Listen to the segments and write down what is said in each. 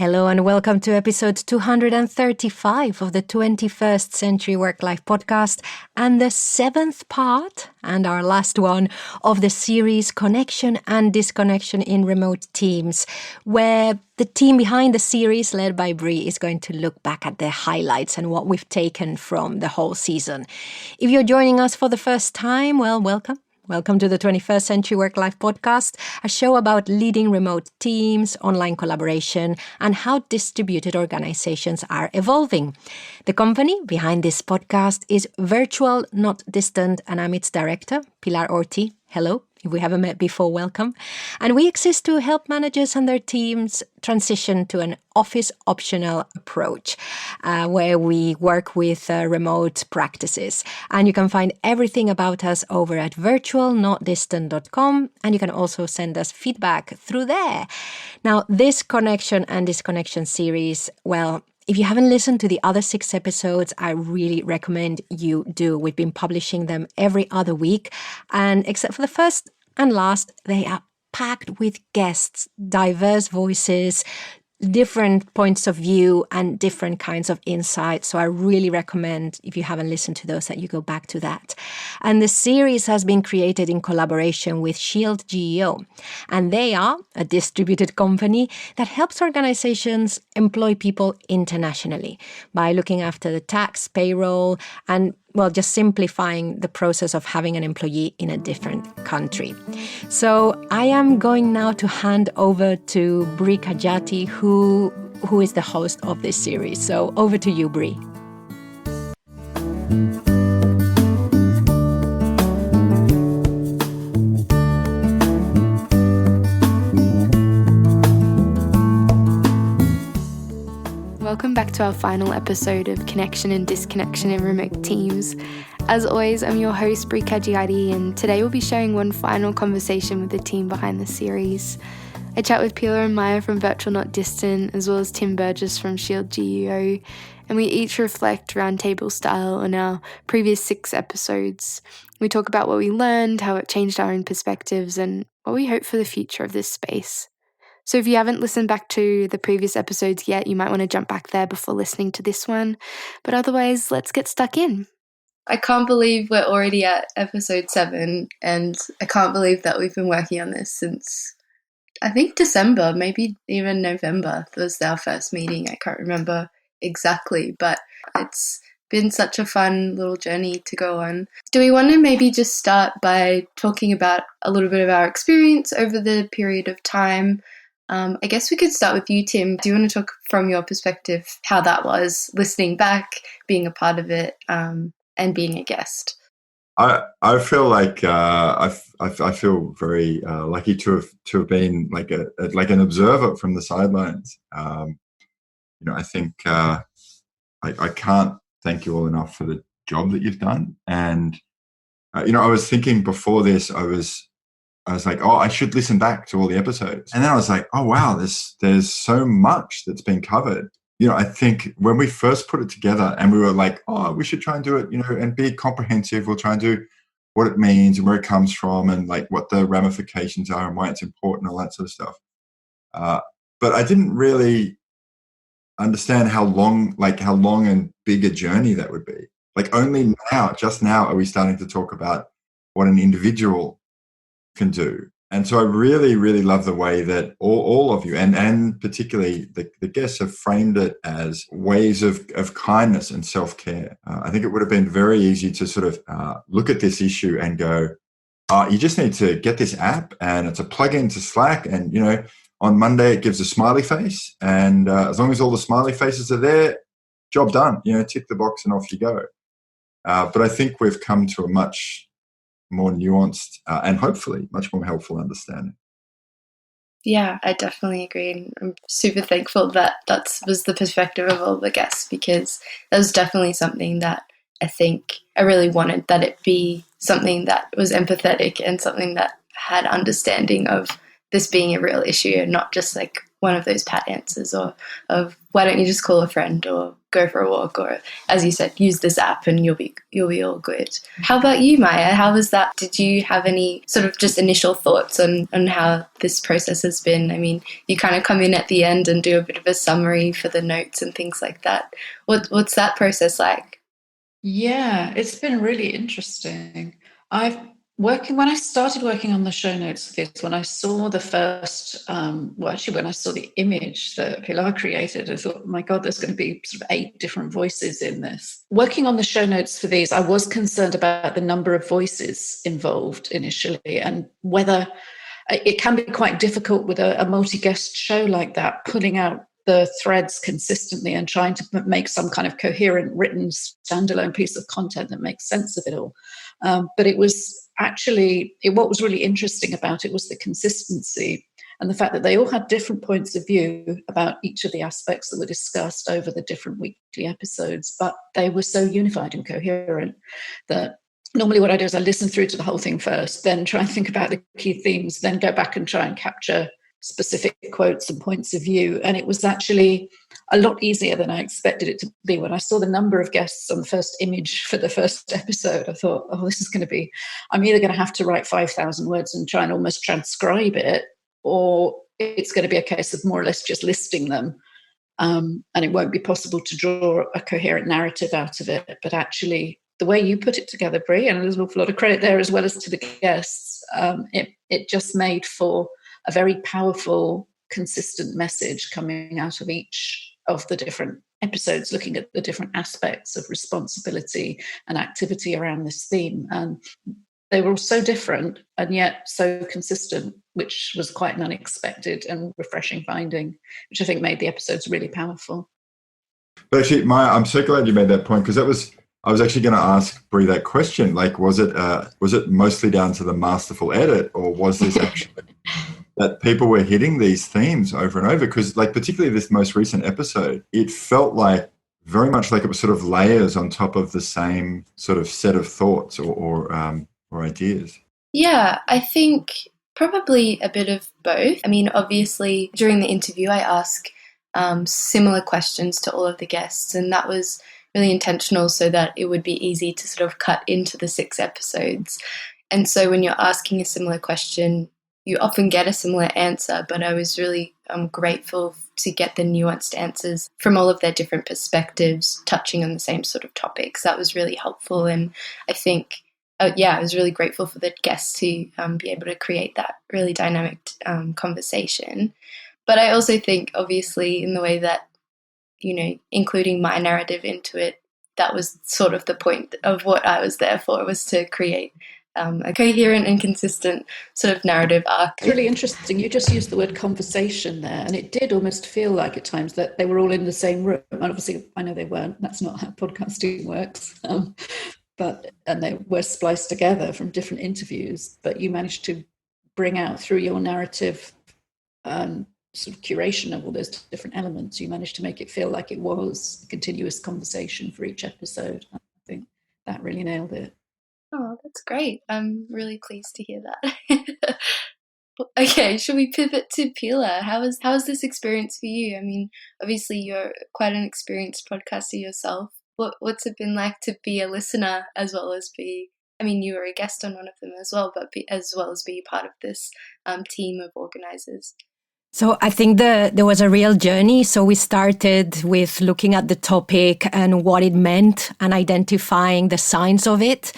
Hello and welcome to episode 235 of the 21st Century Work-Life podcast and the seventh part and our last one of the series Connection and Disconnection in Remote Teams, where the team behind the series led by Brie is going to look back at the highlights and what we've taken from the whole season. If you're joining us for the first time, well, welcome. Welcome to the 21st Century Work-Life podcast, a show about leading remote teams, online collaboration, and how distributed organizations are evolving. The company behind this podcast is Virtual Not Distant, and I'm its director, Pilar Orti. Hello. If we haven't met before, welcome. And we exist to help managers and their teams transition to an office-optional approach where we work with remote practices. And you can find everything about us over at virtualnotdistant.com, and you can also send us feedback through there. Now, this Connection and Disconnection series, well, if you haven't listened to the other 6 episodes, I really recommend you do. We've been publishing them every other week. And except for the first and last, they are packed with guests, diverse voices, different points of view and different kinds of insights. So I really recommend, if you haven't listened to those, that you go back to that. And the series has been created in collaboration with ShieldGEO. And they are a distributed company that helps organizations employ people internationally by looking after the tax, payroll, and just simplifying the process of having an employee in a different country. So I am going now to hand over to Brie Kajati, who is the host of this series. So over to you, Brie. Welcome back to our final episode of Connection and Disconnection in Remote Teams. As always, I'm your host, Brie Kajati, and today we'll be sharing one final conversation with the team behind the series. I chat with Pilar and Maya from Virtual Not Distant, as well as Tim Burgess from ShieldGEO, and we each reflect roundtable style on our previous 6 episodes. We talk about what we learned, how it changed our own perspectives, and what we hope for the future of this space. So if you haven't listened back to the previous episodes yet, you might want to jump back there before listening to this one. But otherwise, let's get stuck in. I can't believe we're already at episode 7, and I can't believe that we've been working on this since, I think, December, maybe even November was our first meeting. I can't remember exactly, but it's been such a fun little journey to go on. Do we want to maybe just start by talking about a little bit of our experience over the period of time? I guess we could start with you, Tim. Do you want to talk from your perspective how that was, listening back, being a part of it, and being a guest? I feel like I feel very lucky to have been like an observer from the sidelines. I think I can't thank you all enough for the job that you've done. And I was thinking before this, I was like, I should listen back to all the episodes. And then I was like, oh, wow, there's so much that's been covered. I think when we first put it together and we were like, we should try and do it, and be comprehensive. We'll try and do what it means and where it comes from and like what the ramifications are and why it's important, all that sort of stuff. But I didn't really understand how long and big a journey that would be. Like only just now are we starting to talk about what an individual can do. And so I really, really love the way that all of you and particularly the guests have framed it as ways of kindness and self-care. I think it would have been very easy to sort of look at this issue and go, you just need to get this app and it's a plug-in to Slack, and on Monday it gives a smiley face, and as long as all the smiley faces are there, job done. Tick the box and off you go. But I think we've come to a much more nuanced and hopefully much more helpful understanding. Yeah, I definitely agree. And I'm super thankful that was the perspective of all the guests, because that was definitely something that I think I really wanted, that it be something that was empathetic and something that had understanding of this being a real issue and not just like one of those pat answers, or of why don't you just call a friend or go for a walk, or as you said, use this app and you'll be all good. How about you, Maya? How was that? Did you have any sort of just initial thoughts on how this process has been? I mean, you kind of come in at the end and do a bit of a summary for the notes and things like that. What's that process like? Yeah, it's been really interesting. When I started working on the show notes for this, when I saw the first, when I saw the image that Pilar created, I thought, oh my God, there's going to be sort of 8 different voices in this. Working on the show notes for these, I was concerned about the number of voices involved initially, and whether it can be quite difficult with a multi-guest show like that, pulling out the threads consistently and trying to make some kind of coherent written standalone piece of content that makes sense of it all. But it was actually, what was really interesting about it was the consistency and the fact that they all had different points of view about each of the aspects that were discussed over the different weekly episodes, but they were so unified and coherent that normally what I do is I listen through to the whole thing first, then try and think about the key themes, then go back and try and capture specific quotes and points of view. And it was actually a lot easier than I expected it to be. When I saw the number of guests on the first image for the first episode, I thought, oh, this is going to be, I'm either going to have to write 5,000 words and try and almost transcribe it, or it's going to be a case of more or less just listing them. And it won't be possible to draw a coherent narrative out of it. But actually, the way you put it together, Brie, and there's an awful lot of credit there as well as to the guests, it just made for a very powerful, consistent message coming out of each of the different episodes, looking at the different aspects of responsibility and activity around this theme. And they were all so different and yet so consistent, which was quite an unexpected and refreshing finding, which I think made the episodes really powerful. But actually, Maya, I'm so glad you made that point, because I was actually going to ask Brie that question. Like, was it mostly down to the masterful edit, or was this actually that people were hitting these themes over and over? Because, like, particularly this most recent episode, it felt like very much like it was sort of layers on top of the same sort of set of thoughts or ideas. Yeah, I think probably a bit of both. I mean, obviously, during the interview, I ask similar questions to all of the guests, and that was really intentional so that it would be easy to sort of cut into the 6 episodes. And so when you're asking a similar question, you often get a similar answer, but I was really grateful to get the nuanced answers from all of their different perspectives, touching on the same sort of topics. That was really helpful. And I think, I was really grateful for the guests to be able to create that really dynamic conversation. But I also think, obviously, in the way that, including my narrative into it, that was sort of the point of what I was there for, was to create a coherent and consistent sort of narrative arc. It's really interesting. You just used the word conversation there, and it did almost feel like at times that they were all in the same room. And obviously, I know they weren't. That's not how podcasting works. And they were spliced together from different interviews. But you managed to bring out through your narrative and sort of curation of all those different elements, you managed to make it feel like it was a continuous conversation for each episode. I think that really nailed it. Oh, that's great. I'm really pleased to hear that. Okay, should we pivot to Pilar? How was this experience for you? I mean, obviously you're quite an experienced podcaster yourself. What's it been like to be a listener as well as you were a guest on one of them as well, but as well as be part of this team of organisers? So I think there was a real journey. So we started with looking at the topic and what it meant and identifying the signs of it.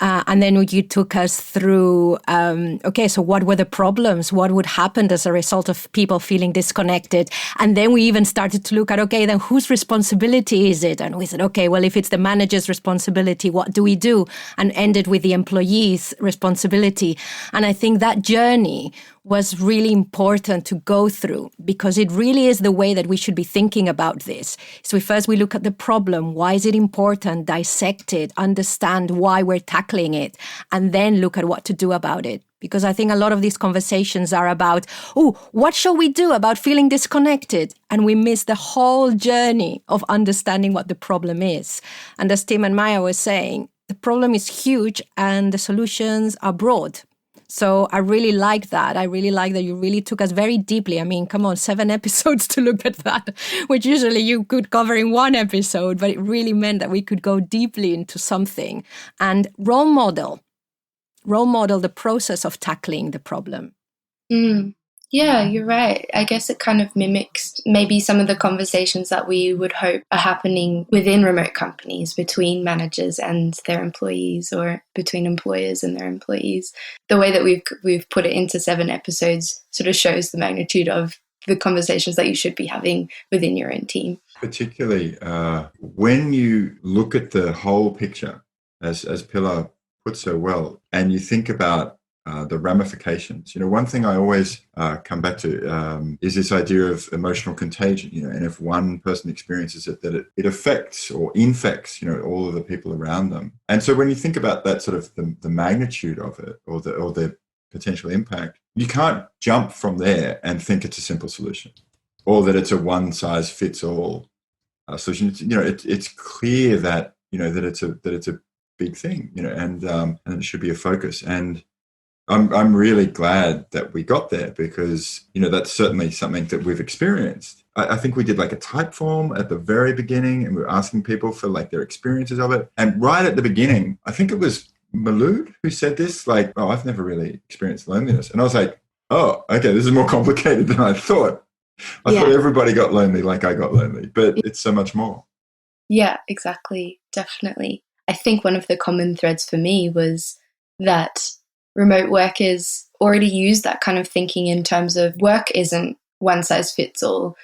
And then you took us through, so what were the problems? What would happen as a result of people feeling disconnected? And then we even started to look at, then whose responsibility is it? And we said, well, if it's the manager's responsibility, what do we do? And ended with the employee's responsibility. And I think that journey was really important to go through, because it really is the way that we should be thinking about this. So first we look at the problem. Why is it important? Dissect it, understand why we're tackling it, and then look at what to do about it. Because I think a lot of these conversations are about, what shall we do about feeling disconnected? And we miss the whole journey of understanding what the problem is. And as Tim and Maya were saying, the problem is huge and the solutions are broad. So I really like that. I really like that you really took us very deeply. I mean, come on, 7 episodes to look at that, which usually you could cover in 1 episode, but it really meant that we could go deeply into something and role model the process of tackling the problem. Yeah, you're right. I guess it kind of mimics maybe some of the conversations that we would hope are happening within remote companies between managers and their employees, or between employers and their employees. The way that we've put it into 7 episodes sort of shows the magnitude of the conversations that you should be having within your own team. Particularly when you look at the whole picture, as Pilar put so well, and you think about the ramifications. One thing I always come back to is this idea of emotional contagion. And if one person experiences it, that it affects or infects, all of the people around them. And so when you think about that sort of the magnitude of it, or the potential impact, you can't jump from there and think it's a simple solution, or that it's a one-size-fits-all solution. It's clear that that it's a big thing, and it should be a focus. And I'm really glad that we got there, because that's certainly something that we've experienced. I think we did like a type form at the very beginning, and we were asking people for like their experiences of it. And right at the beginning, I think it was Malud who said this, like, "Oh, I've never really experienced loneliness," and I was like, "Oh, okay, this is more complicated than I thought." I thought everybody got lonely like I got lonely, but it's so much more. Yeah, exactly. Definitely. I think one of the common threads for me was that remote workers already use that kind of thinking in terms of work isn't one size fits all.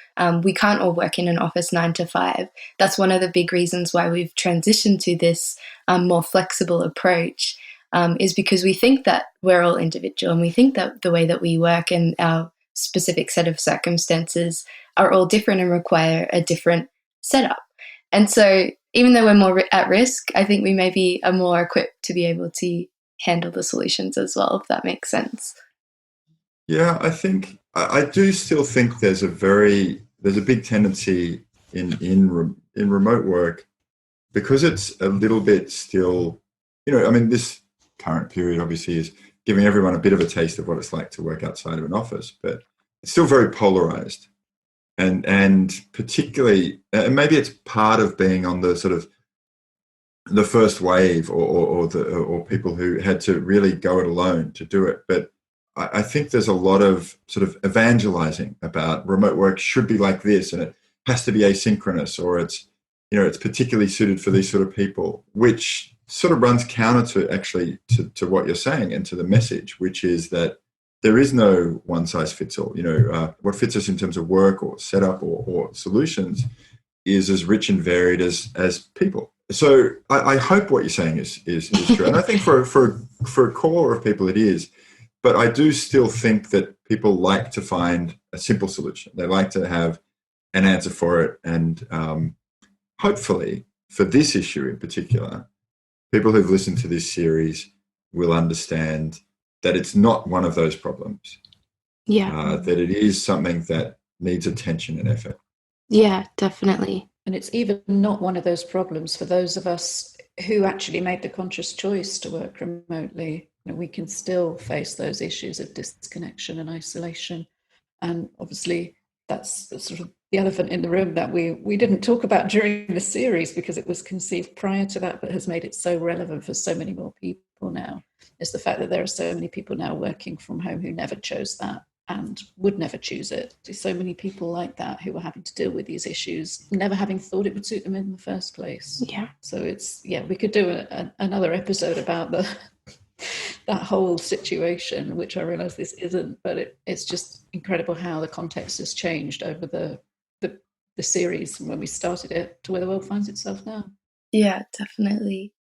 We can't all work in an office 9 to 5. That's one of the big reasons why we've transitioned to this more flexible approach, is because we think that we're all individual, and we think that the way that we work and our specific set of circumstances are all different and require a different setup. And so even though we're more at risk, I think we maybe are more equipped to be able to handle the solutions as well, if that makes sense. Yeah, I do still think there's a big tendency in remote work, because it's a little bit still, this current period obviously is giving everyone a bit of a taste of what it's like to work outside of an office, but it's still very polarized. And particularly, and maybe it's part of being on the sort of the first wave, or people who had to really go it alone to do it. But I think there's a lot of sort of evangelizing about remote work should be like this, and it has to be asynchronous, or it's particularly suited for these sort of people, which sort of runs counter to what you're saying, and to the message, which is that there is no one size fits all. What fits us in terms of work or setup or solutions is as rich and varied as people. So I hope what you're saying is true, and I think for a core of people it is. But I do still think that people like to find a simple solution. They like to have an answer for it, and hopefully for this issue in particular, people who've listened to this series will understand that it's not one of those problems. Yeah. That it is something that needs attention and effort. Yeah, definitely. And it's even not one of those problems for those of us who actually made the conscious choice to work remotely. We can still face those issues of disconnection and isolation. And obviously, that's sort of the elephant in the room that we didn't talk about during the series, because it was conceived prior to that, but has made it so relevant for so many more people now, is the fact that there are so many people now working from home who never chose that and would never choose it. There's so many people like that who are having to deal with these issues, never having thought it would suit them in the first place. Yeah. So we could do another episode about that whole situation, which I realize this isn't, but it's just incredible how the context has changed over the series from when we started it to where the world finds itself now. Yeah, definitely.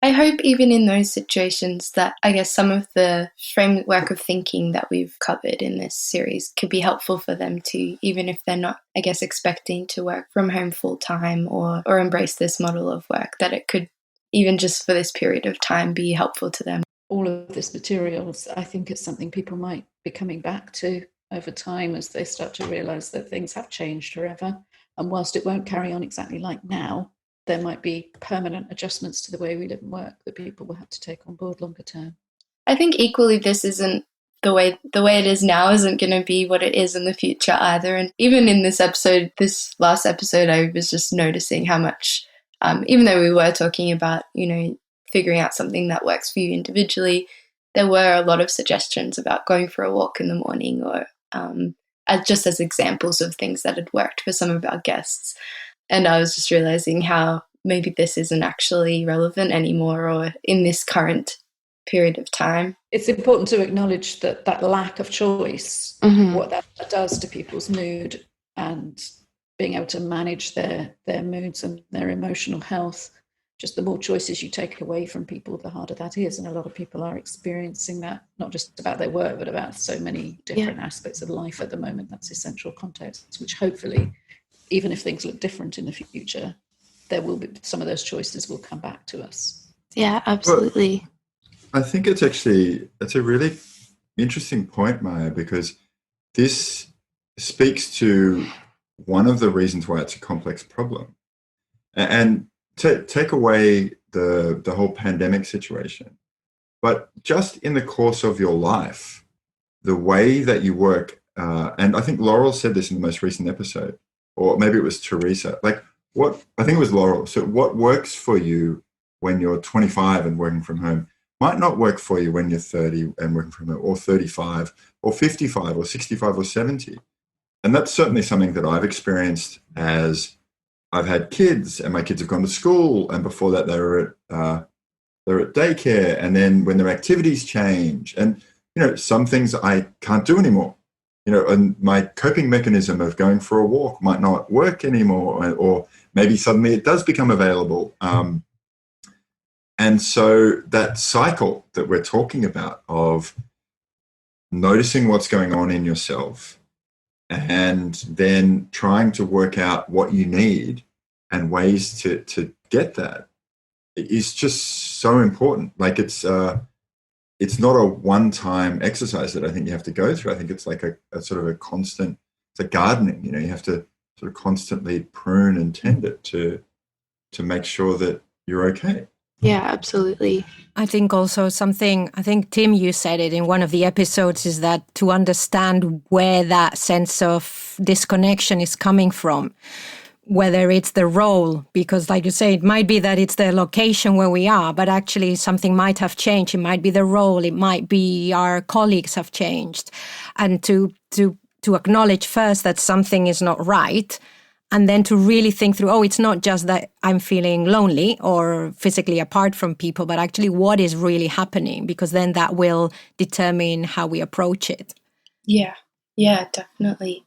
I hope even in those situations that I guess some of the framework of thinking that we've covered in this series could be helpful for them too, even if they're not, I guess, expecting to work from home full time or embrace this model of work, that it could, even just for this period of time, be helpful to them. All of this materials, I think it's something people might be coming back to over time as they start to realise that things have changed forever. And whilst it won't carry on exactly like now, there might be permanent adjustments to the way we live and work that people will have to take on board longer term. I think equally this isn't the way it is now isn't going to be what it is in the future either. And even in this last episode, I was just noticing how much, even though we were talking about, figuring out something that works for you individually, there were a lot of suggestions about going for a walk in the morning or just as examples of things that had worked for some of our guests. And I was just realizing how maybe this isn't actually relevant anymore or in this current period of time. It's important to acknowledge that lack of choice, what that does to people's mood and being able to manage their moods and their emotional health. Just the more choices you take away from people, the harder that is. And a lot of people are experiencing that, not just about their work, but about so many different aspects of life at the moment. That's essential context, which hopefully, even if things look different in the future, there will be some of those choices will come back to us. Yeah, absolutely. I think it's a really interesting point, Maya, because this speaks to one of the reasons why it's a complex problem. And take away the whole pandemic situation, but just in the course of your life, the way that you work, and I think Laurel said this in the most recent episode, or maybe it was Teresa, I think it was Laurel. So what works for you when you're 25 and working from home might not work for you when you're 30 and working from home, or 35, or 55, or 65, or 70. And that's certainly something that I've experienced as I've had kids, and my kids have gone to school, and before that they're at daycare, and then when their activities change, and some things I can't do anymore, and my coping mechanism of going for a walk might not work anymore, or maybe suddenly it does become available. And so that cycle that we're talking about of noticing what's going on in yourself and then trying to work out what you need and ways to get that is just so important. Like it's not a one-time exercise that I think you have to go through. I think it's like a sort of a constant, it's like gardening, you have to sort of constantly prune and tend it to make sure that you're okay. Yeah, absolutely. I think also Tim, you said it in one of the episodes, is that to understand where that sense of disconnection is coming from, whether it's the role, because like you say, it might be that it's the location where we are, but actually something might have changed. It might be the role, it might be our colleagues have changed. And to acknowledge first that something is not right, and then to really think through, it's not just that I'm feeling lonely or physically apart from people, but actually what is really happening, because then that will determine how we approach it. Yeah, definitely.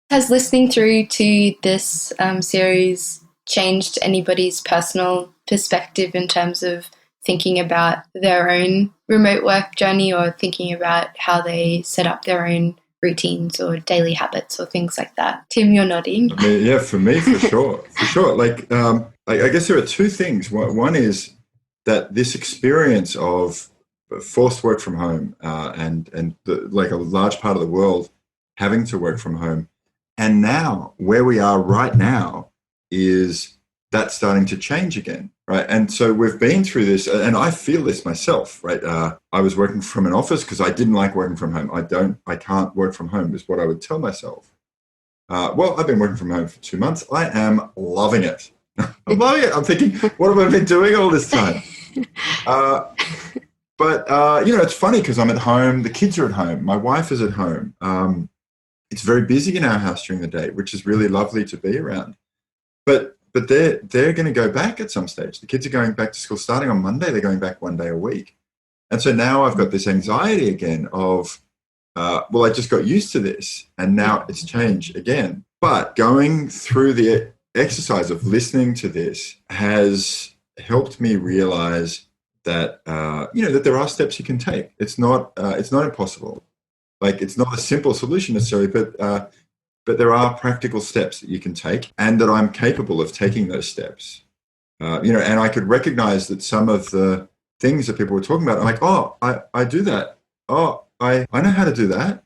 Has listening through to this series changed anybody's personal perspective in terms of thinking about their own remote work journey, or thinking about how they set up their own routines or daily habits or things like that? Tim, you're nodding. Yeah, for me, for sure. Like, I guess there are two things. One is that this experience of forced work from home and like a large part of the world having to work from home, and now where we are right now is that starting to change again, right? And so we've been through this, and I feel this myself, right? I was working from an office because I didn't like working from home. I can't work from home is what I would tell myself. Well, I've been working from home for 2 months. I am loving it. I'm loving it. I'm thinking, what have I been doing all this time? But it's funny because I'm at home. The kids are at home. My wife is at home. It's very busy in our house during the day, which is really lovely to be around. But they're going to go back at some stage. The kids are going back to school starting on Monday. They're going back 1 day a week. And so now I've got this anxiety again of, I just got used to this and now it's changed again. But going through the exercise of listening to this has helped me realize that, that there are steps you can take. It's not impossible. Like, it's not a simple solution necessarily, but there are practical steps that you can take, and that I'm capable of taking those steps. And I could recognize that some of the things that people were talking about, I'm like, I do that. I know how to do that.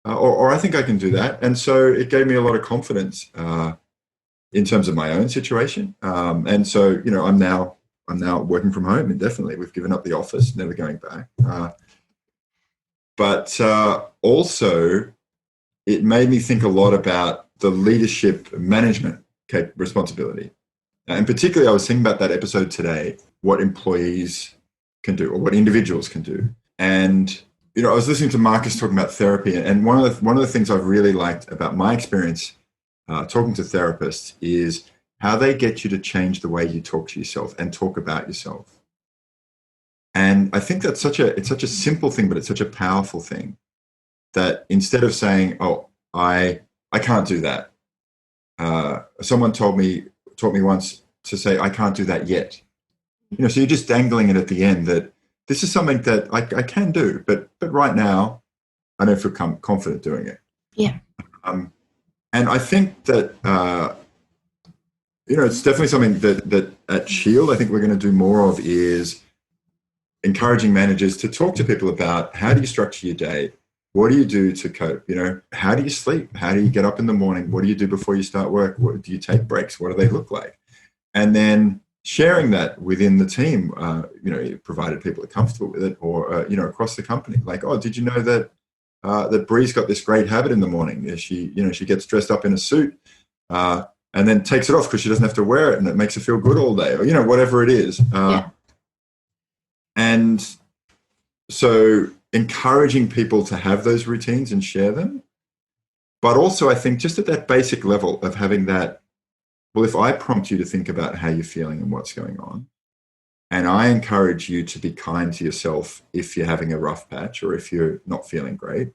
Or I think I can do that. And so it gave me a lot of confidence in terms of my own situation. And so, I'm now working from home indefinitely. We've given up the office, never going back. But also, it made me think a lot about the leadership management responsibility. And particularly, I was thinking about that episode today, what employees can do or what individuals can do. And, I was listening to Marcus talking about therapy. And one of the things I've really liked about my experience talking to therapists is how they get you to change the way you talk to yourself and talk about yourself. And I think that's it's such a simple thing, but it's such a powerful thing that instead of saying, "Oh, I can't do that," someone taught me once to say, "I can't do that yet." So you're just dangling it at the end that this is something that I can do, but right now I don't feel confident doing it. Yeah. And I think that it's definitely something that at Shield I think we're going to do more of is encouraging managers to talk to people about how do you structure your day? What do you do to cope? How do you sleep? How do you get up in the morning? What do you do before you start work? What do you take breaks? What do they look like? And then sharing that within the team, provided people are comfortable with it, or across the company. Like, oh, did you know that that Bree's got this great habit in the morning? She gets dressed up in a suit and then takes it off because she doesn't have to wear it, and it makes her feel good all day, or whatever it is. And so encouraging people to have those routines and share them. But also I think just at that basic level of having that, well, if I prompt you to think about how you're feeling and what's going on, and I encourage you to be kind to yourself if you're having a rough patch or if you're not feeling great,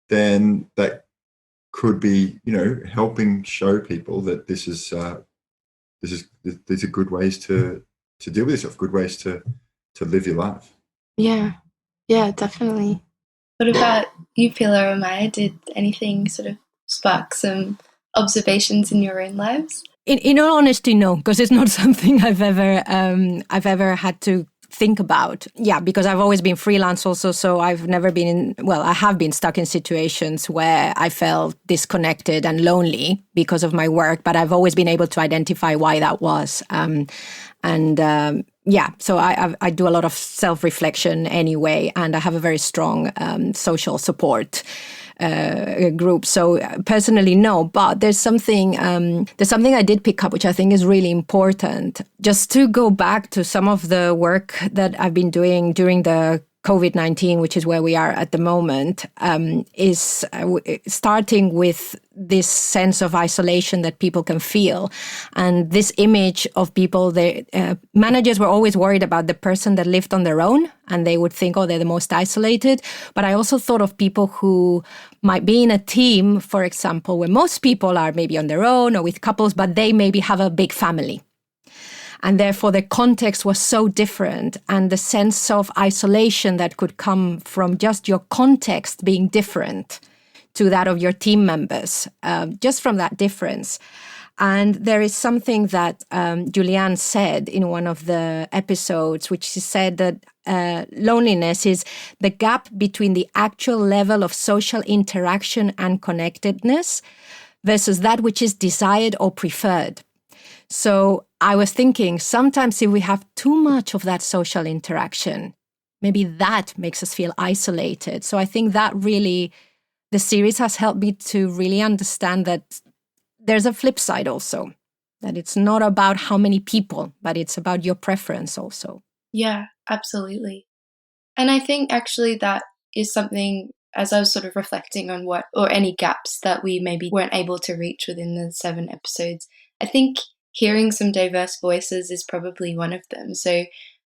then that could be, helping show people that these are good ways to deal with yourself, good ways to live your life. Yeah, definitely. What about you, Pilar and Maya? Did anything sort of spark some observations in your own lives? In all honesty, no, because it's not something I've ever had to think about. Yeah, because I've always been freelance also, so I've never been I have been stuck in situations where I felt disconnected and lonely because of my work, but I've always been able to identify why that was. So I do a lot of self-reflection anyway, and I have a very strong social support group. So personally, no, but there's something I did pick up, which I think is really important. Just to go back to some of the work that I've been doing during the COVID-19, which is where we are at the moment, is starting with this sense of isolation that people can feel. And this image of people, managers were always worried about the person that lived on their own, and they would think, oh, they're the most isolated. But I also thought of people who might be in a team, for example, where most people are maybe on their own or with couples, but they maybe have a big family. And therefore, the context was so different, and the sense of isolation that could come from just your context being different to that of your team members, just from that difference. And there is something that Julianne said in one of the episodes, which she said that loneliness is the gap between the actual level of social interaction and connectedness versus that which is desired or preferred. So I was thinking, sometimes if we have too much of that social interaction, maybe that makes us feel isolated. So I think that really, the series has helped me to really understand that there's a flip side also, that it's not about how many people, but it's about your preference also. Yeah, absolutely. And I think actually that is something, as I was sort of reflecting on any gaps that we maybe weren't able to reach within the 7 episodes, I think hearing some diverse voices is probably one of them. So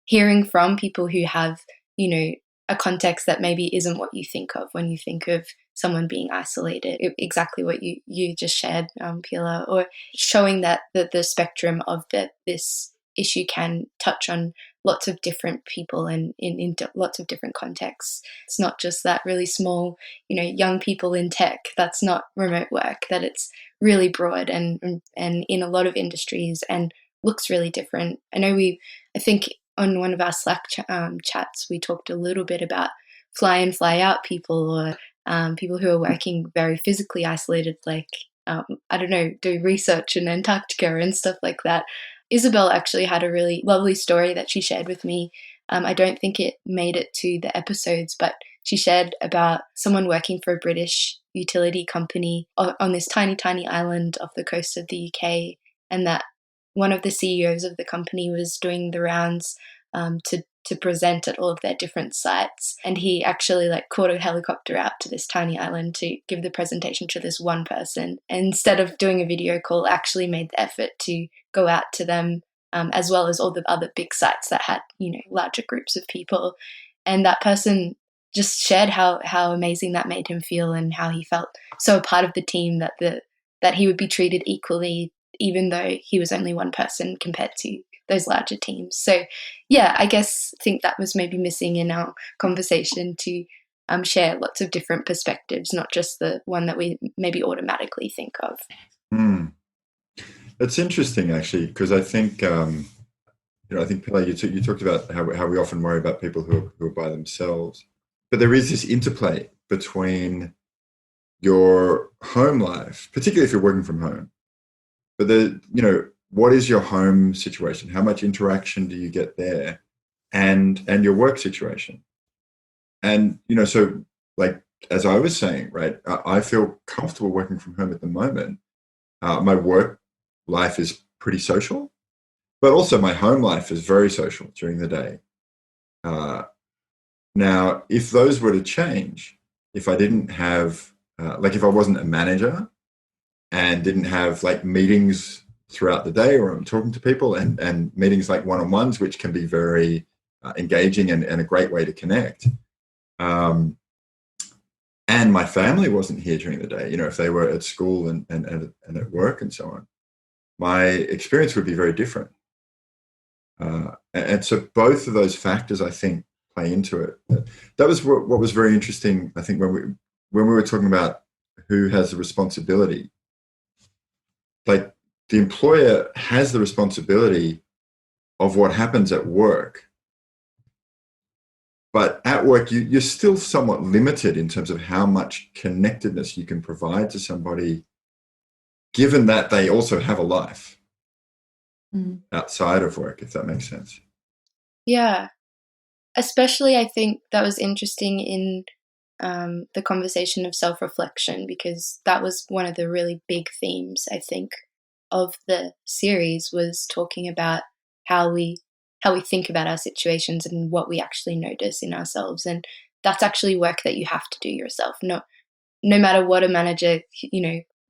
hearing from people who have, a context that maybe isn't what you think of when you think of someone being isolated, exactly what you just shared, Pilar, or showing that the spectrum of this issue can touch on lots of different people and in lots of different contexts. It's not just that really small, young people in tech. That's not remote work. That it's really broad and in a lot of industries and looks really different. I think on one of our Slack chats, we talked a little bit about fly in, fly out people, or people who are working very physically isolated, like, do research in Antarctica and stuff like that. Isabel actually had a really lovely story that she shared with me. I don't think it made it to the episodes, but she shared about someone working for a British utility company on this tiny, tiny island off the coast of the UK, and that one of the CEOs of the company was doing the rounds to present at all of their different sites, and he actually caught a helicopter out to this tiny island to give the presentation to this one person, and instead of doing a video call, actually made the effort to go out to them, as well as all the other big sites that had larger groups of people. And that person just shared how amazing that made him feel, and how he felt so a part of the team, that he would be treated equally even though he was only one person compared to those larger teams. So yeah, I think that was maybe missing in our conversation, to share lots of different perspectives, not just the one that we maybe automatically think of. It's interesting, actually, because I think I think, Pilar, you talked about how we often worry about people who are by themselves, but there is this interplay between your home life, particularly if you're working from home, but what is your home situation? How much interaction do you get there, and your work situation? And so as I was saying, right, I feel comfortable working from home at the moment. My work life is pretty social, but also my home life is very social during the day. Now, if those were to change, if I didn't have, if I wasn't a manager and didn't have meetings throughout the day where I'm talking to people, and meetings like one-on-ones, which can be very engaging and a great way to connect. And my family wasn't here during the day, if they were at school and at work and so on, my experience would be very different. And so both of those factors, I think, play into it. That was what was very interesting, I think, when we were talking about who has the responsibility. The employer has the responsibility of what happens at work, but at work you're still somewhat limited in terms of how much connectedness you can provide to somebody, given that they also have a life outside of work, if that makes sense. Yeah, especially I think that was interesting in the conversation of self-reflection, because that was one of the really big themes, I think, of the series, was talking about how we think about our situations and what we actually notice in ourselves. And that's actually work that you have to do yourself. No matter what a manager,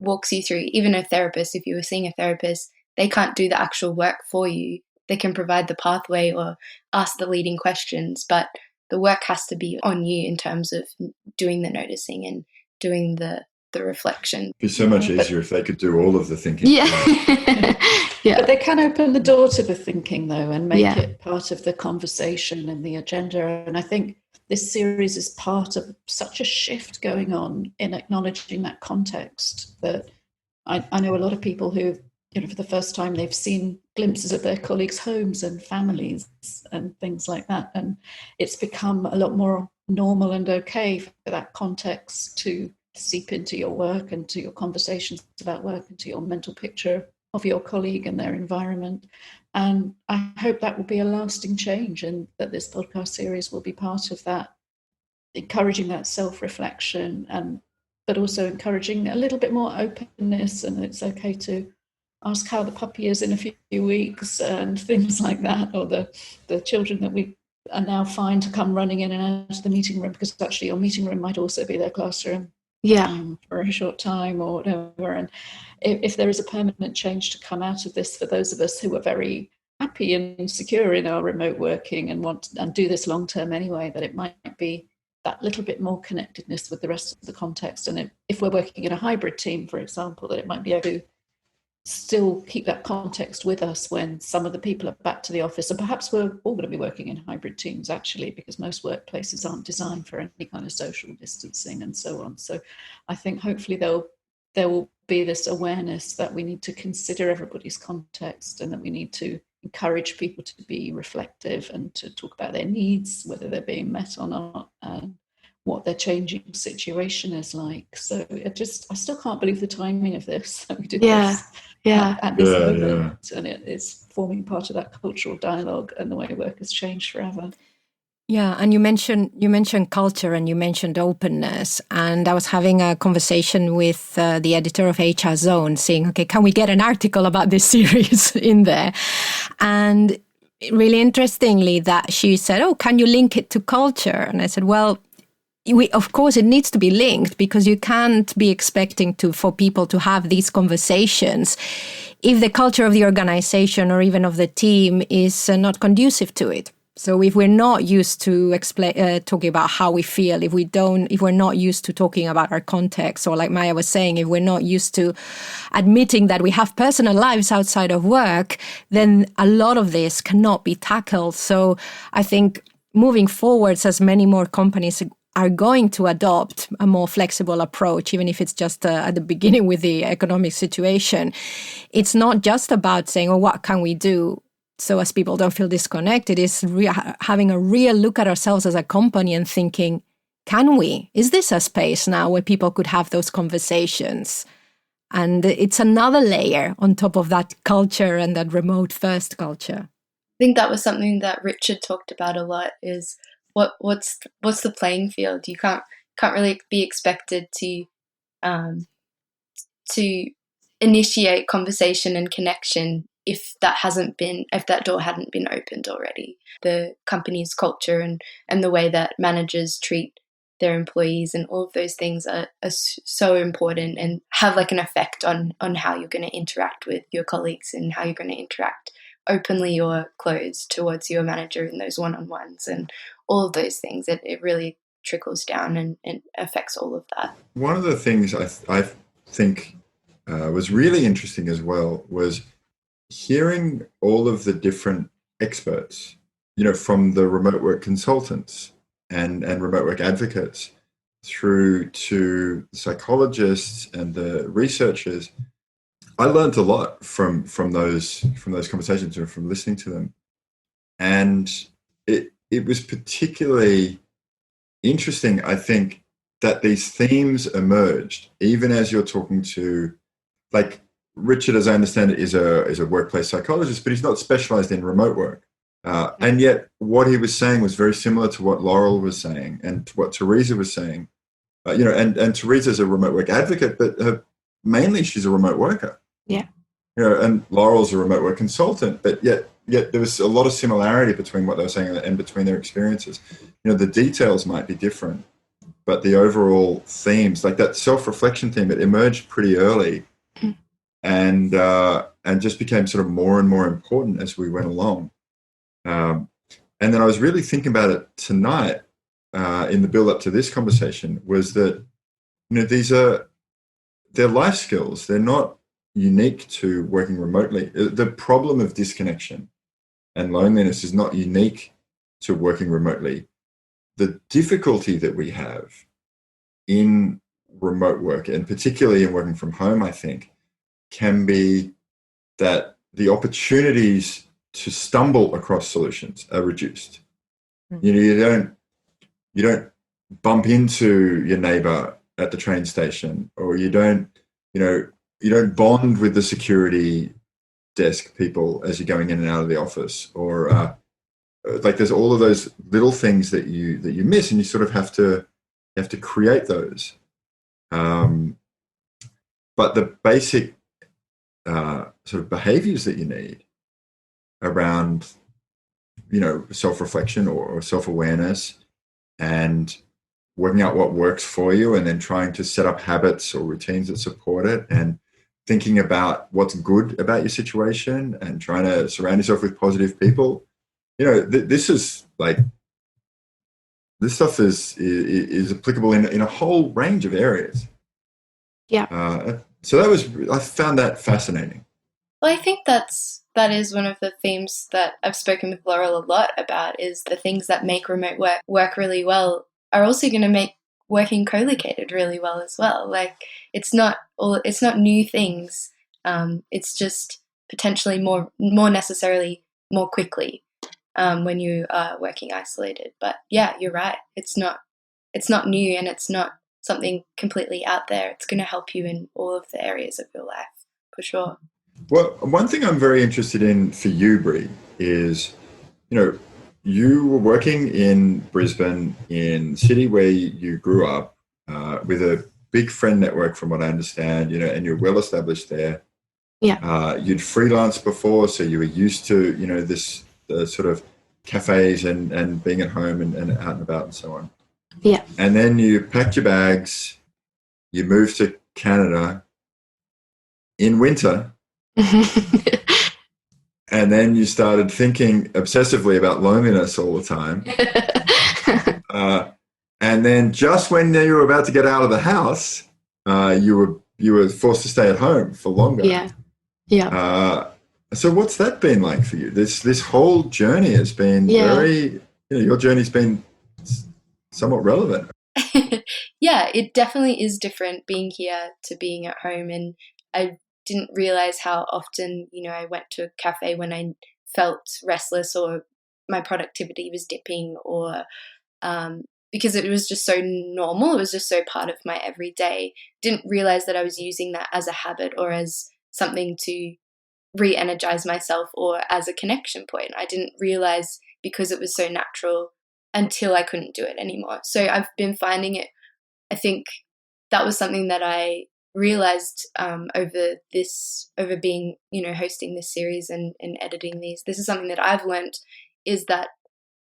walks you through, even a therapist, if you were seeing a therapist, they can't do the actual work for you. They can provide the pathway or ask the leading questions, but the work has to be on you in terms of doing the noticing and doing the reflection. It'd be so much easier if they could do all of the thinking. Yeah. Yeah. But they can open the door to the thinking, though, and make it part of the conversation and the agenda. And I think this series is part of such a shift going on in acknowledging that context, that I know a lot of people who, for the first time, they've seen glimpses of their colleagues' homes and families and things like that. And it's become a lot more normal and okay for that context to seep into your work and to your conversations about work and to your mental picture of your colleague and their environment. And I hope that will be a lasting change, and that this podcast series will be part of that, encouraging that self-reflection, but also encouraging a little bit more openness. And it's okay to ask how the puppy is in a few weeks and things like that, or the children that we are now fine to come running in and out of the meeting room, because actually your meeting room might also be their classroom. For a short time or whatever. And if there is a permanent change to come out of this for those of us who are very happy and secure in our remote working and do this long term anyway, that it might be that little bit more connectedness with the rest of the context. And if we're working in a hybrid team, for example, that it might be able to still keep that context with us when some of the people are back to the office. And perhaps we're all going to be working in hybrid teams, actually, because most workplaces aren't designed for any kind of social distancing and so on. So I think hopefully there will be this awareness that we need to consider everybody's context, and that we need to encourage people to be reflective and to talk about their needs, whether they're being met or not, and what their changing situation is like. So I still can't believe the timing of this, that we did this. At this moment, and it is forming part of that cultural dialogue and the way work has changed forever. Yeah, and you mentioned culture and you mentioned openness, and I was having a conversation with the editor of HR Zone, saying, "Okay, can we get an article about this series in there?" And really interestingly, that she said, "Oh, can you link it to culture?" And I said, "Well, of course, it needs to be linked because you can't be expecting for people to have these conversations if the culture of the organization or even of the team is not conducive to it." So if we're not used to talking about how we feel, if we're not used to talking about our context, or like Maya was saying, if we're not used to admitting that we have personal lives outside of work, then a lot of this cannot be tackled. So I think moving forwards, as many more companies are going to adopt a more flexible approach, even if it's just at the beginning with the economic situation, it's not just about saying, "Oh, what can we do so as people don't feel disconnected?" It's having a real look at ourselves as a company and thinking, can we? Is this a space now where people could have those conversations? And it's another layer on top of that culture and that remote first culture. I think that was something that Richard talked about a lot, is what's the playing field? You can't really be expected to initiate conversation and connection if that door hadn't been opened already. The company's culture and the way that managers treat their employees and all of those things are so important and have like an effect on how you're going to interact with your colleagues and how you're going to interact openly or closed towards your manager in those one-on-ones and all of those things. It really trickles down and affects all of that. One of the things I think was really interesting as well was hearing all of the different experts, from the remote work consultants and remote work advocates through to psychologists and the researchers. I learned a lot from those conversations and from listening to them, and it was particularly interesting, I think, that these themes emerged even as you're talking to, like, Richard, as I understand it, is a workplace psychologist, but he's not specialized in remote work. And yet what he was saying was very similar to what Laurel was saying and to what Teresa was saying. And Teresa's a remote work advocate, but mainly she's a remote worker. Yeah. And Laurel's a remote work consultant, but yet there was a lot of similarity between what they were saying and between their experiences. The details might be different, but the overall themes, like that self-reflection theme, it emerged pretty early. And just became sort of more and more important as we went along. And then I was really thinking about it tonight in the build up to this conversation, was that, they're life skills. They're not unique to working remotely. The problem of disconnection and loneliness is not unique to working remotely. The difficulty that we have in remote work, and particularly in working from home, I think, can be that the opportunities to stumble across solutions are reduced. You don't bump into your neighbor at the train station, or you don't bond with the security desk people as you're going in and out of the office, or like there's all of those little things that you miss, and you sort of have to create those. But the basic sort of behaviors that you need around, self-reflection or self-awareness, and working out what works for you, and then trying to set up habits or routines that support it, and thinking about what's good about your situation, and trying to surround yourself with positive people. This is like, this stuff is applicable in a whole range of areas. Yeah. So I found that fascinating. Well, I think that is one of the themes that I've spoken with Laurel a lot about, is the things that make remote work really well are also going to make working co-located really well as well. Like, it's not new things. It's just potentially more necessarily more quickly when you are working isolated. But yeah, you're right. It's not new, and it's not something completely out there. It's going to help you in all of the areas of your life, for sure. Well, one thing I'm very interested in for you, Brie, is, you were working in Brisbane, in the city where you grew up, with a big friend network, from what I understand, and you're well established there. Yeah. You'd freelanced before, so you were used to, this sort of cafes and being at home and out and about and so on. Yeah. And then you packed your bags, you moved to Canada in winter, and then you started thinking obsessively about loneliness all the time. And then just when you were about to get out of the house, you were forced to stay at home for longer. Yeah. Yeah. So what's that been like for you? This whole journey has been very, your journey's been somewhat relevant. Yeah, it definitely is different being here to being at home. And I didn't realize how often, I went to a cafe when I felt restless or my productivity was dipping, or because it was just so normal. It was just so part of my everyday. Didn't realize that I was using that as a habit or as something to re-energize myself or as a connection point. I didn't realize because it was so natural until I couldn't do it anymore. So I've been finding it, I think that was something that I realized over being, hosting this series and editing these. This is something that I've learned, is that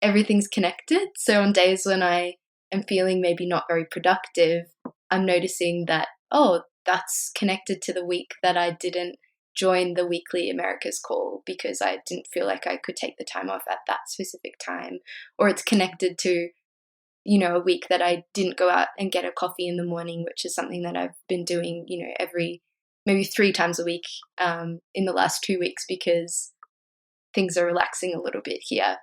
everything's connected. So on days when I am feeling maybe not very productive, I'm noticing that, oh, that's connected to the week that I didn't join the weekly America's call because I didn't feel like I could take the time off at that specific time. Or it's connected to, a week that I didn't go out and get a coffee in the morning, which is something that I've been doing, maybe 3 times a week in the last 2 weeks because things are relaxing a little bit here.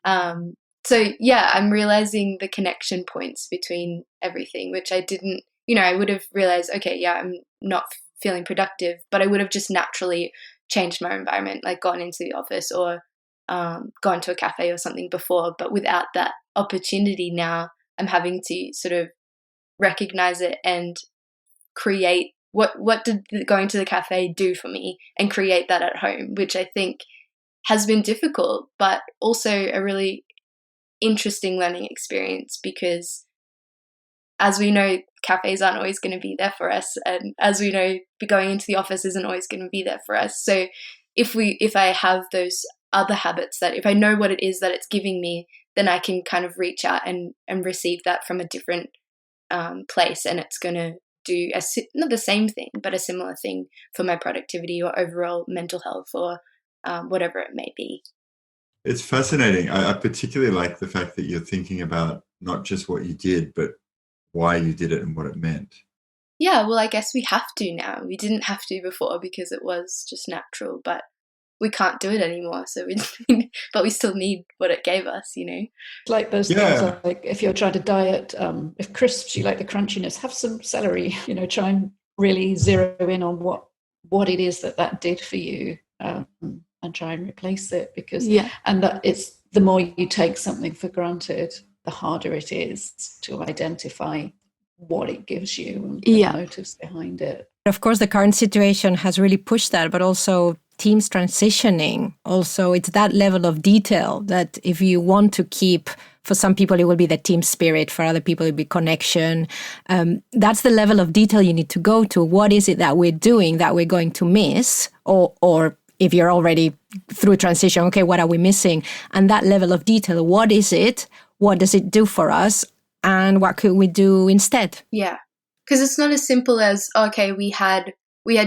So yeah, I'm realizing the connection points between everything, which I didn't, I would have realized, okay, yeah, I'm not feeling productive, but I would have just naturally changed my environment, like gone into the office or gone to a cafe or something before. But without that opportunity now, I'm having to sort of recognize it and create what did going to the cafe do for me and create that at home, which I think has been difficult, but also a really interesting learning experience because, as we know, cafes aren't always going to be there for us, and as we know, going into the office isn't always going to be there for us. So if I have those other habits, that if I know what it is that it's giving me, then I can kind of reach out and receive that from a different place, and it's going to do not the same thing, but a similar thing for my productivity or overall mental health or whatever it may be. It's fascinating. I particularly like the fact that you're thinking about not just what you did, but why you did it and what it meant. Yeah, well, I guess we have to now. We didn't have to before because it was just natural, but we can't do it anymore. So but we still need what it gave us, Like those things, like if you're trying to diet, if crisps, you like the crunchiness, have some celery, try and really zero in on what it is that did for you, and try and replace it, because and that it's the more you take something for granted, the harder it is to identify what it gives you and the motives behind it. Of course, the current situation has really pushed that, but also teams transitioning. Also, it's that level of detail that if you want to keep, for some people, it will be the team spirit. For other people, it will be connection. That's the level of detail you need to go to. What is it that we're doing that we're going to miss? Or if you're already through transition, okay, what are we missing? And that level of detail, what is it? What does it do for us? And what could we do instead? Yeah, because it's not as simple as, okay, we had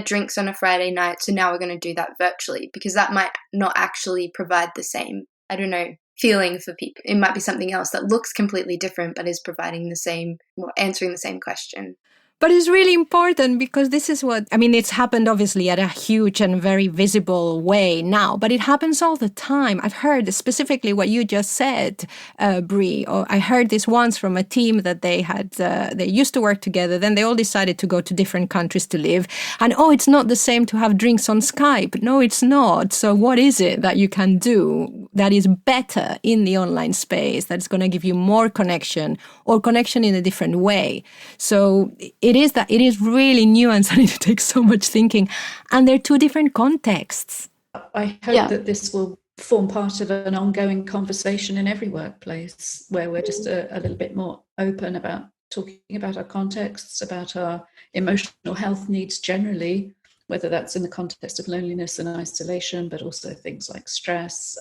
drinks on a Friday night, so now we're going to do that virtually, because that might not actually provide the same, I don't know, feeling for people. It might be something else that looks completely different but is providing the same, answering the same question. But it's really important because this is it's happened obviously at a huge and very visible way now, but it happens all the time. I've heard specifically what you just said, Brie, or I heard this once from a team that they used to work together, then they all decided to go to different countries to live. And it's not the same to have drinks on Skype. No, it's not. So what is it that you can do that is better in the online space, that's going to give you more connection or connection in a different way? So it is really nuanced and it takes so much thinking. And they're two different contexts. I hope that this will form part of an ongoing conversation in every workplace, where we're just a little bit more open about talking about our contexts, about our emotional health needs generally, whether that's in the context of loneliness and isolation, but also things like stress,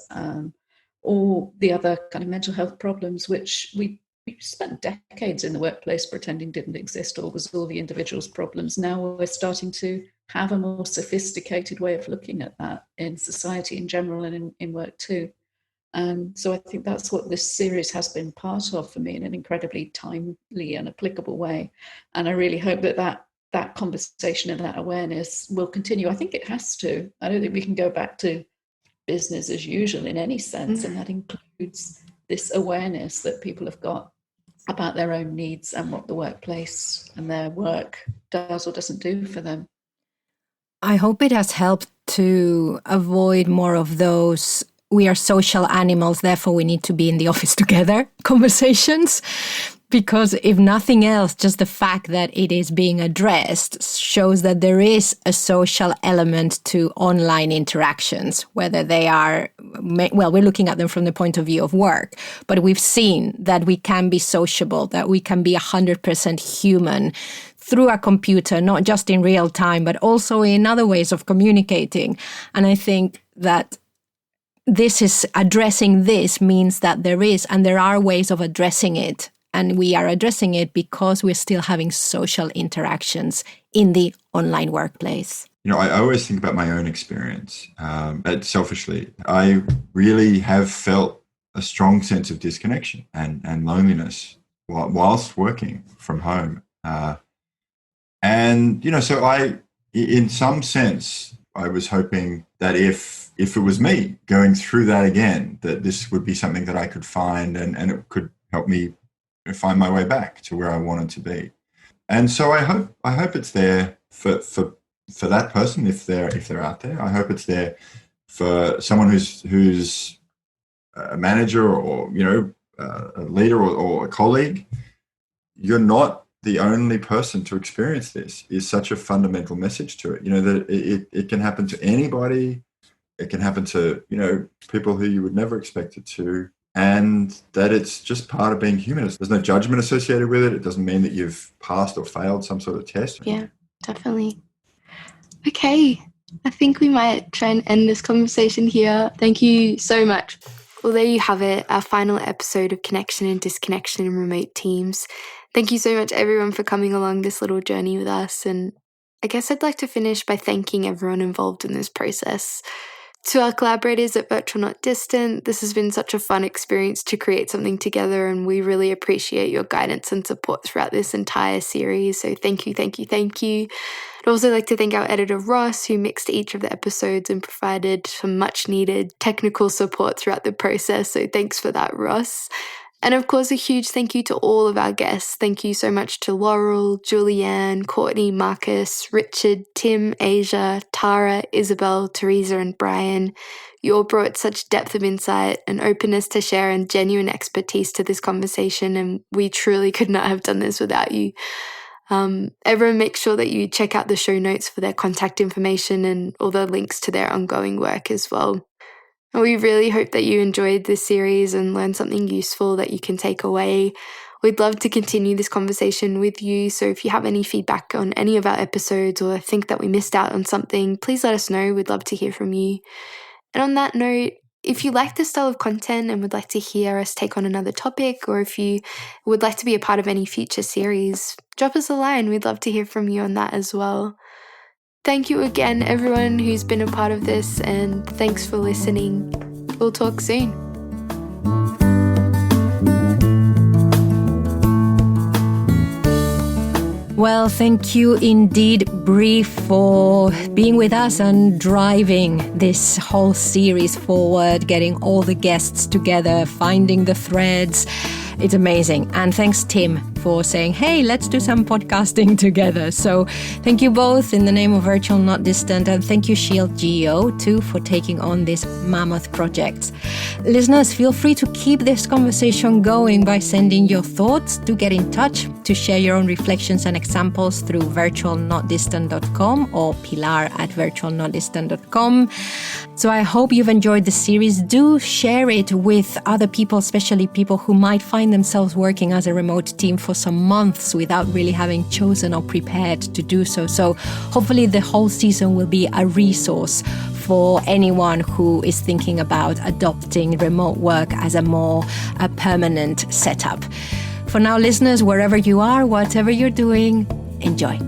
or the other kind of mental health problems, which we spent decades in the workplace pretending didn't exist or was all the individual's problems. Now we're starting to have a more sophisticated way of looking at that in society in general and in work too. So I think that's what this series has been part of for me in an incredibly timely and applicable way. And I really hope that conversation and that awareness will continue. I think it has to. I don't think we can go back to business as usual in any sense, and that includes this awareness that people have got about their own needs and what the workplace and their work does or doesn't do for them. I hope it has helped to avoid more of those "we are social animals, therefore we need to be in the office together" conversations. Because if nothing else, just the fact that it is being addressed shows that there is a social element to online interactions, whether they are, well, we're looking at them from the point of view of work, but we've seen that we can be sociable, that we can be 100% human through a computer, not just in real time, but also in other ways of communicating. And I think that addressing this means that there are ways of addressing it. And we are addressing it because we're still having social interactions in the online workplace. I always think about my own experience. Selfishly, I really have felt a strong sense of disconnection and loneliness whilst working from home. So in some sense, I was hoping that if it was me going through that again, that this would be something that I could find and it could help me find my way back to where I wanted to be. And so I hope it's there for that person if they're out there. I hope it's there for someone who's a manager or a leader or a colleague. You're not the only person to experience this is such a fundamental message to it. That it can happen to anybody. It can happen to people who you would never expect it to. And that it's just part of being human. There's no judgment associated with it. It doesn't mean that you've passed or failed some sort of test. Yeah, definitely. Okay, I think we might try and end this conversation here. Thank you so much. Well, there you have it, our final episode of Connection and Disconnection in Remote Teams. Thank you so much, everyone, for coming along this little journey with us. And I guess I'd like to finish by thanking everyone involved in this process. To our collaborators at Virtual Not Distant, this has been such a fun experience to create something together, and we really appreciate your guidance and support throughout this entire series. So thank you, thank you, thank you. I'd also like to thank our editor Ross, who mixed each of the episodes and provided some much needed technical support throughout the process. So thanks for that, Ross. And of course, a huge thank you to all of our guests. Thank you so much to Laurel, Julianne, Courtney, Marcus, Richard, Tim, Asia, Tara, Isabel, Teresa, and Brian. You all brought such depth of insight and openness to share and genuine expertise to this conversation, and we truly could not have done this without you. Everyone make sure that you check out the show notes for their contact information and all the links to their ongoing work as well. And we really hope that you enjoyed this series and learned something useful that you can take away. We'd love to continue this conversation with you, so if you have any feedback on any of our episodes or think that we missed out on something, please let us know. We'd love to hear from you. And on that note, if you like this style of content and would like to hear us take on another topic, or if you would like to be a part of any future series, drop us a line. We'd love to hear from you on that as well. Thank you again, everyone who's been a part of this, and thanks for listening. We'll talk soon. Well, thank you indeed, Bree, for being with us and driving this whole series forward, getting all the guests together, finding the threads. It's amazing. And thanks, Tim, for saying, hey, let's do some podcasting together. So thank you both in the name of Virtual Not Distant, and thank you ShieldGEO too for taking on this mammoth project. Listeners, feel free to keep this conversation going by sending your thoughts. Do get in touch to share your own reflections and examples through virtualnotdistant.com or pilar@virtualnotdistant.com. So I hope you've enjoyed the series. Do share it with other people, especially people who might find themselves working as a remote team for some months without really having chosen or prepared to do so. So hopefully the whole season will be a resource for anyone who is thinking about adopting remote work as a more permanent setup. For now, listeners, wherever you are, whatever you're doing, enjoy.